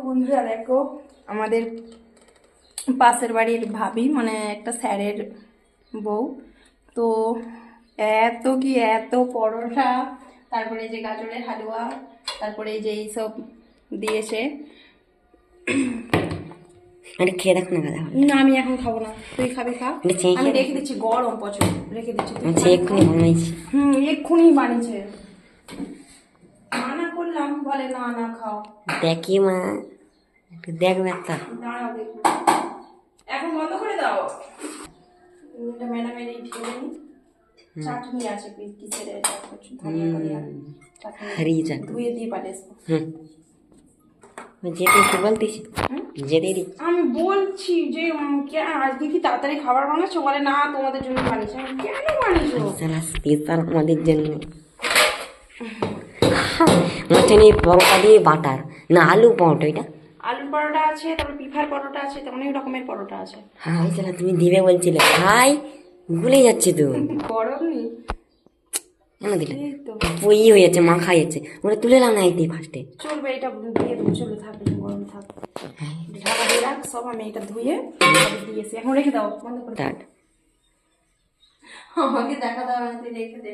বন্ধুরা দেখো আমাদের পাশের বাড়ির ভাবি মানে একটা স্যারের বউ, তো এত পরোটা, তারপরে এই যে গাজরের হালুয়া, তারপরে এই যে এইসব দিয়েছে। খেয়ে দেখ না দাদা। না আমি এখন খাবো না, তুই খাবি খা। আমি রেখে দিচ্ছি, গরম পছন্দ রেখে দিচ্ছি। এক্ষুনি বানাইছি। এক্ষুনি বানিয়েছে, মানা করলাম বলে না না খাও। দেখি মা, দেখবে একটা দাঁড়াও দেখো, এখন বন্ধ করে দাও। এটা ম্যাডামের এই ঢেলে চাটনি আছে, কিসের এটা ধনিয়া পাতা হরিয়ে যাক ধুয়ে দিয়ে পাঠিয়েছো। যেতে কি বলতিস? যেতে দি আমি বলছি যে আজকে কি তাড়াতাড়ি খাবার বানাচ্ছো? বলে না তোমাদের জন্য বানিয়েছি। আমি কেন বানিয়েছো? সালা স্পেশাল আমাদের জন্য। মাছনি পরোটা দিয়ে বাটার না আলু পরোটা, এটা আলুর পরোটা আছে, তারপর পিঠার পরোটা আছে, অনেক রকমের পরোটা আছে। হ্যাঁ ওই সালা তুমি দিবে বলছিলে, খাই ভুলে যাচ্ছে তো। গরম নেই কেন দিলে? এই তো ওই হয়ে যাচ্ছে, মা খাই যাচ্ছে, ওটা তুলে নাও না এতে ফার্স্টে। চলবে, এটা দিয়ে দেবো, চলে থাকবে, গরম থাক, ঢাকা দিয়ে রাখ সব। আমি এটা ধুয়ে দিয়েছি, এখন রেখে দাও, বন্ধ করে দাও। আমাকে দেখা দাও, তুই রেখে দে।